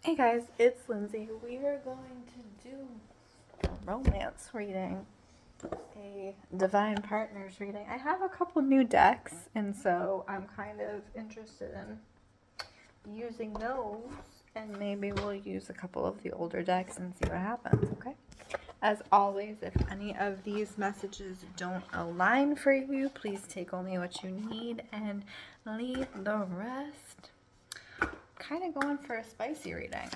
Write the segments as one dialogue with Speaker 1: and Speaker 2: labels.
Speaker 1: Hey guys, it's Lindsay. We are going to do a romance reading, a divine partners reading. I have a couple new decks, and so I'm kind of interested in using those, and maybe we'll use a couple of the older decks and see what happens, okay? As always, if any of these messages don't align for you, please take only what you need and leave the rest. Kind of going for a spicy reading.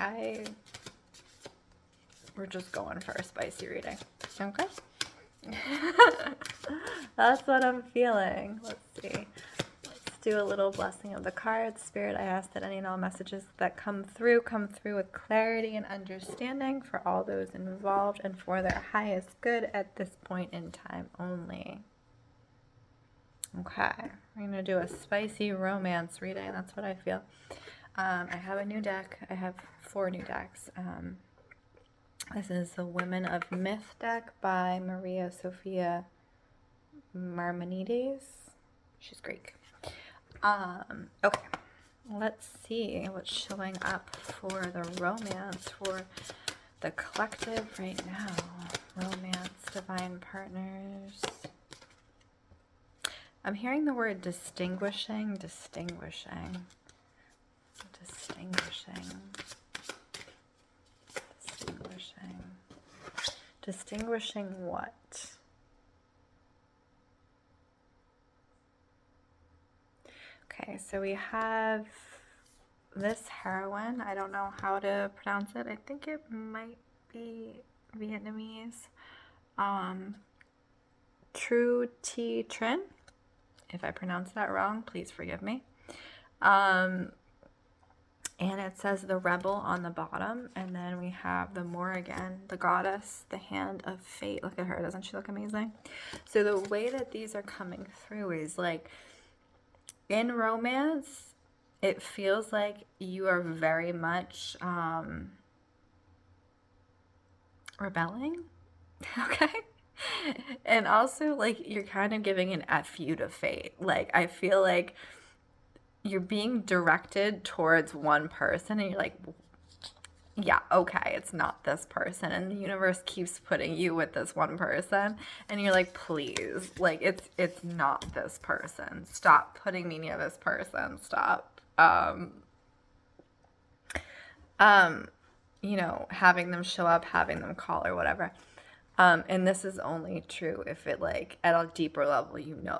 Speaker 1: We're just going for a spicy reading. Okay? That's what I'm feeling. Let's see. Let's do a little blessing of the cards. Spirit, I ask that any and all messages that come through with clarity and understanding for all those involved and for their highest good at this point in time only. Okay. We're going to do a spicy romance reading. That's what I feel. I have a new deck. I have 4 new decks. This is the Women of Myth deck by Maria Sophia Maimonides. She's Greek. Okay. Let's see what's showing up for the romance for the collective right now. Romance, divine partners. I'm hearing the word distinguishing. Distinguishing what? Okay, so we have this heroine. I don't know how to pronounce it. I think it might be Vietnamese. Tru T Trin. If I pronounce that wrong, please forgive me. And it says the rebel on the bottom, and then we have the Morrigan, the goddess, the hand of fate. Look at her. Doesn't she look amazing? So the way that these are coming through is like in romance, it feels like you are very much rebelling. Okay. And also like you're kind of giving an F you to fate. Like I feel like you're being directed towards one person and you're like, yeah, okay, it's not this person, and the universe keeps putting you with this one person and you're like, please, like it's not this person, stop putting me near this person, stop having them show up, having them call or whatever. And this is only true if it like at a deeper level,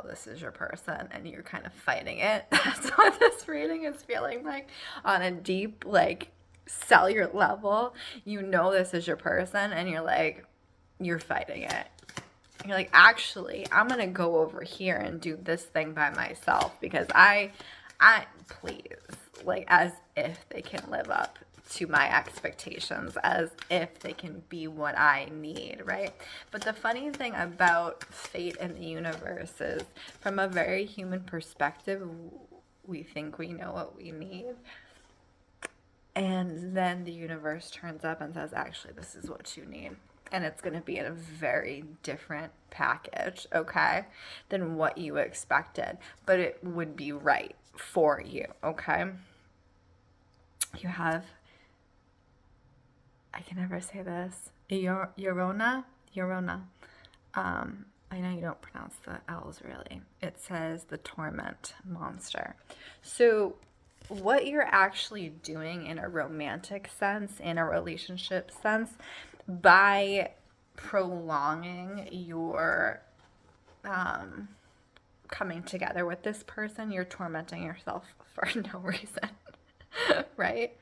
Speaker 1: this is your person and you're kind of fighting it. That's what this reading is feeling like on a deep, like cellular level. This is your person and you're fighting it. You're like, actually, I'm going to go over here and do this thing by myself because I please, like as if they can live up to my expectations, as if they can be what I need, right? But the funny thing about fate and the universe is, from a very human perspective, we think we know what we need. And then the universe turns up and says, actually, this is what you need. And it's going to be in a very different package, okay, than what you expected. But it would be right for you, okay? You have, I can never say this, Yorona. I know you don't pronounce the L's really. It says the torment monster. So what you're actually doing in a romantic sense, in a relationship sense, by prolonging your coming together with this person, you're tormenting yourself for no reason. Right?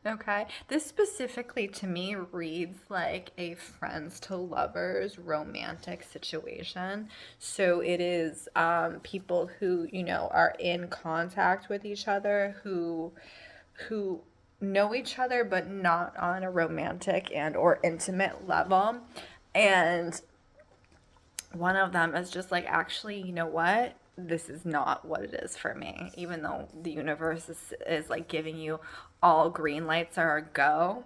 Speaker 1: Okay. This specifically to me reads like a friends to lovers romantic situation. So it is people who, are in contact with each other, who know each other, but not on a romantic and or intimate level. And one of them is just like, actually, you know what? This is not what it is for me. Even though the universe is like giving you all green lights are a go,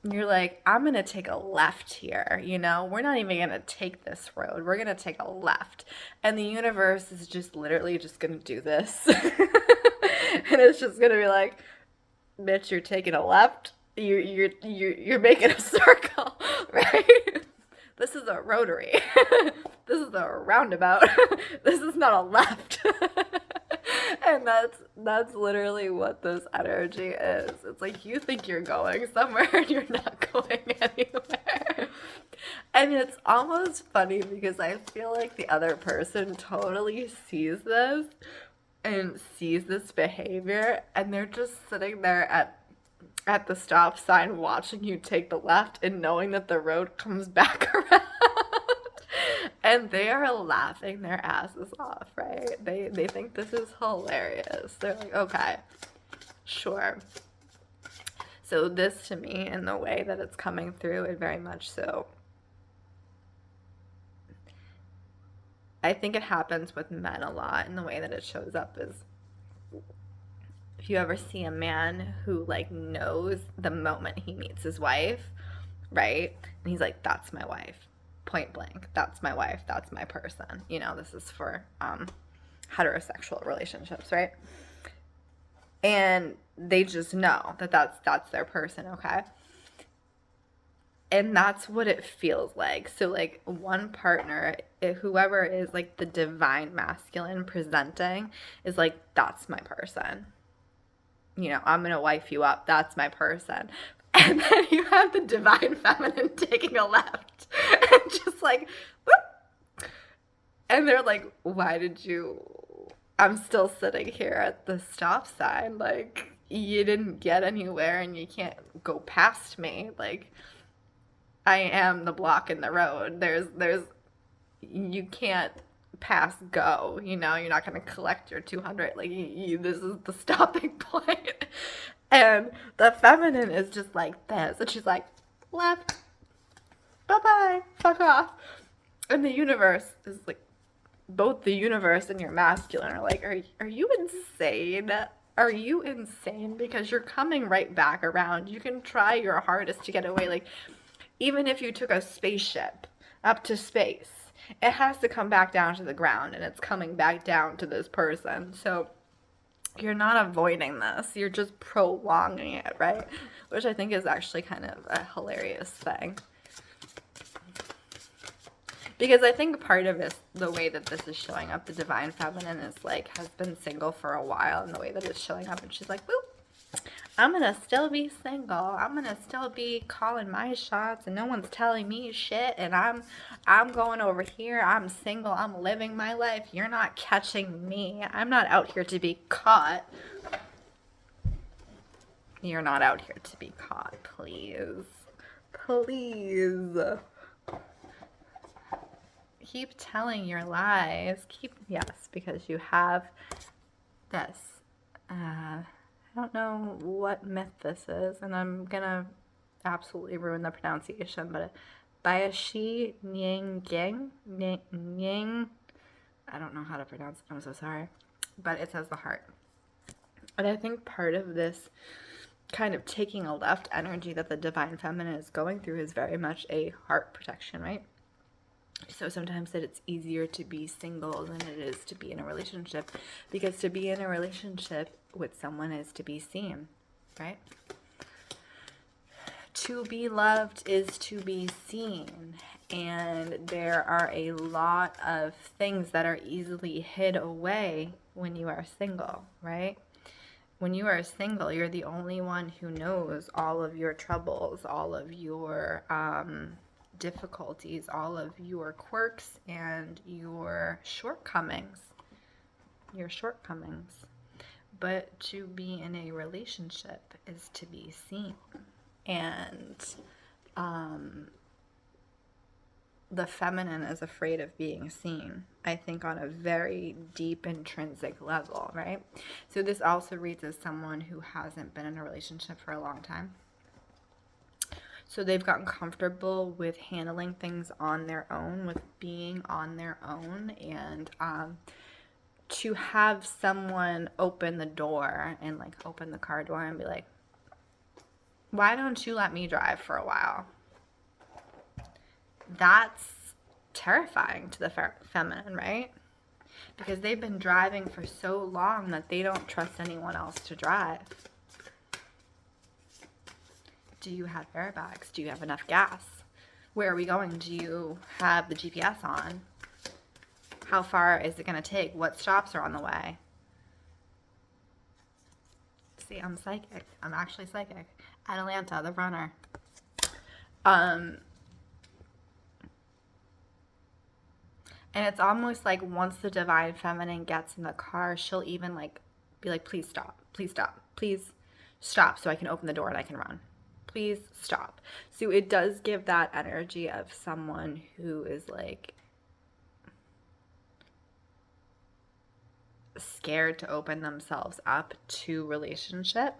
Speaker 1: you're like, I'm going to take a left here. We're not even going to take this road. We're going to take a left. And the universe is just literally just going to do this. And it's just going to be like, bitch, you're taking a left. You're making a circle, right? This is a rotary. This is a roundabout. This is not a left. And that's literally what this energy is. It's like you think you're going somewhere and you're not going anywhere. And it's almost funny because I feel like the other person totally sees this and sees this behavior, and they're just sitting there at the stop sign watching you take the left and knowing that the road comes back around. And they are laughing their asses off, right? They think this is hilarious. They're like, okay, sure. So this to me, in the way that it's coming through, it very much so. I think it happens with men a lot, and the way that it shows up is, if you ever see a man who like knows the moment he meets his wife, right? And he's like, that's my wife. Point blank, that's my wife, that's my person. You know, this is for heterosexual relationships, right? And they just know that that's their person, okay? And that's what it feels like. So like one partner, whoever is like the divine masculine presenting, is like, that's my person. You know, I'm gonna wife you up, that's my person. And then you have the divine feminine taking a left and just like, whoop. And they're like, why did you, I'm still sitting here at the stop sign. Like, you didn't get anywhere and you can't go past me. Like, I am the block in the road. You can't pass go, you know, you're not going to collect your 200. Like, this is the stopping point. And the feminine is just like this. And she's like, left. Bye-bye. Fuck off. And the universe is like, both the universe and your masculine are like, are you insane? Are you insane? Because you're coming right back around. You can try your hardest to get away. Like, even if you took a spaceship up to space, it has to come back down to the ground, and it's coming back down to this person. So you're not avoiding this. You're just prolonging it, right? Which I think is actually kind of a hilarious thing. Because I think part of it, the way that this is showing up, the divine feminine is like, has been single for a while, and the way that it's showing up, and she's like, whoop, I'm going to still be single. I'm going to still be calling my shots, and no one's telling me shit, and I'm going over here. I'm single. I'm living my life. You're not catching me. I'm not out here to be caught. You're not out here to be caught, please. Please. Keep telling your lies. Yes, because you have this. I don't know what myth this is, and I'm gonna absolutely ruin the pronunciation, but Bayashi Nying, I don't know how to pronounce it, I'm so sorry, but it says the heart. And I think part of this kind of taking a left energy that the divine feminine is going through is very much a heart protection, right? So sometimes that it's easier to be single than it is to be in a relationship, because to be in a relationship with someone is to be seen, right? To be loved is to be seen, and there are a lot of things that are easily hid away when you are single, right? When you are single, you're the only one who knows all of your troubles, all of your difficulties, all of your quirks and your shortcomings. But to be in a relationship is to be seen. And the feminine is afraid of being seen, I think, on a very deep intrinsic level, right? So this also reads as someone who hasn't been in a relationship for a long time. So they've gotten comfortable with handling things on their own, with being on their own, and to have someone open the door and like open the car door and be like, why don't you let me drive for a while? That's terrifying to the feminine, right? Because they've been driving for so long that they don't trust anyone else to drive. Do you have airbags? Do you have enough gas? Where are we going? Do you have the GPS on? How far is it going to take? What stops are on the way? See, I'm psychic. I'm actually psychic. Atalanta, the runner. And it's almost like once the divine feminine gets in the car, she'll even like be like, please stop, please stop, please stop so I can open the door and I can run. Please stop. So it does give that energy of someone who is like scared to open themselves up to relationship.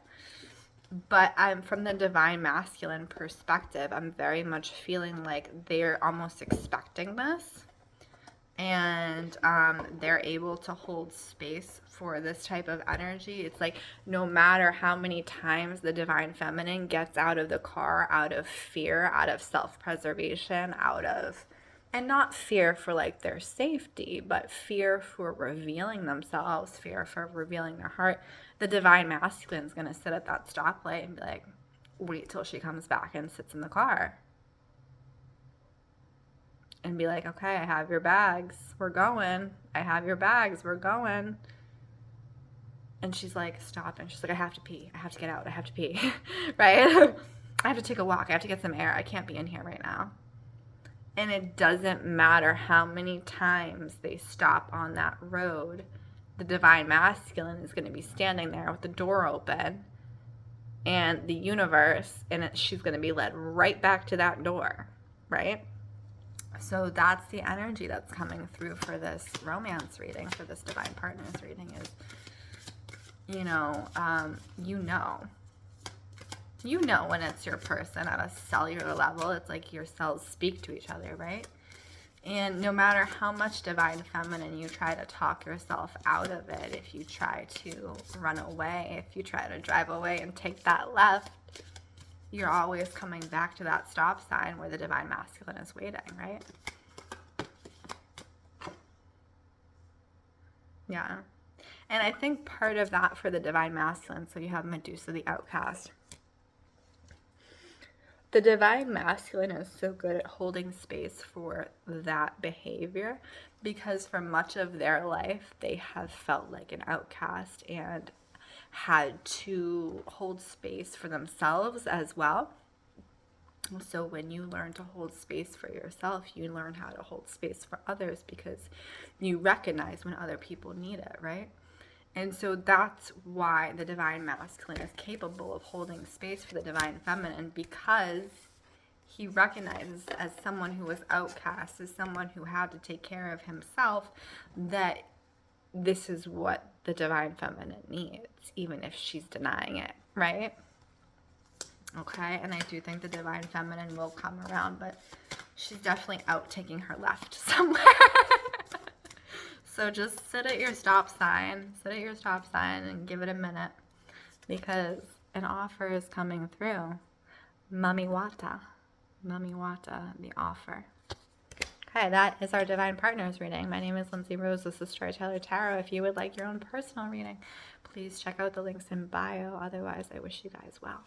Speaker 1: But I'm from the divine masculine perspective, I'm very much feeling like they're almost expecting this, and they're able to hold space for this type of energy. It's like no matter how many times the divine feminine gets out of the car, out of fear, out of self-preservation, out of, and not fear for like their safety, but fear for revealing themselves, fear for revealing their heart, the divine masculine is going to sit at that stoplight and be like, wait till she comes back and sits in the car. And be like, okay, I have your bags, we're going. I have your bags, we're going. And she's like, stop. And she's like, I have to pee. I have to get out. I have to pee. Right? I have to take a walk. I have to get some air. I can't be in here right now. And it doesn't matter how many times they stop on that road. The divine masculine is going to be standing there with the door open and the universe, and she's going to be led right back to that door, right? So that's the energy that's coming through for this romance reading, for this divine partners reading is, you know when it's your person at a cellular level. It's like your cells speak to each other, right? And no matter how much divine feminine you try to talk yourself out of it, if you try to run away, if you try to drive away and take that left, you're always coming back to that stop sign where the divine masculine is waiting, right? Yeah. And I think part of that for the divine masculine, so you have Medusa, the outcast. The divine masculine is so good at holding space for that behavior because for much of their life, they have felt like an outcast and had to hold space for themselves as well. So when you learn to hold space for yourself, you learn how to hold space for others because you recognize when other people need it, right? And so that's why the divine masculine is capable of holding space for the divine feminine, because he recognizes as someone who was outcast, as someone who had to take care of himself, that this is what the divine feminine needs, even if she's denying it, right? Okay, and I do think the divine feminine will come around, but she's definitely out taking her left somewhere. So just sit at your stop sign, and give it a minute, because an offer is coming through. Mami Wata, the offer. Okay, that is our divine partners reading. My name is Lindsey Rose. This is Storyteller Tarot. If you would like your own personal reading, please check out the links in bio. Otherwise, I wish you guys well.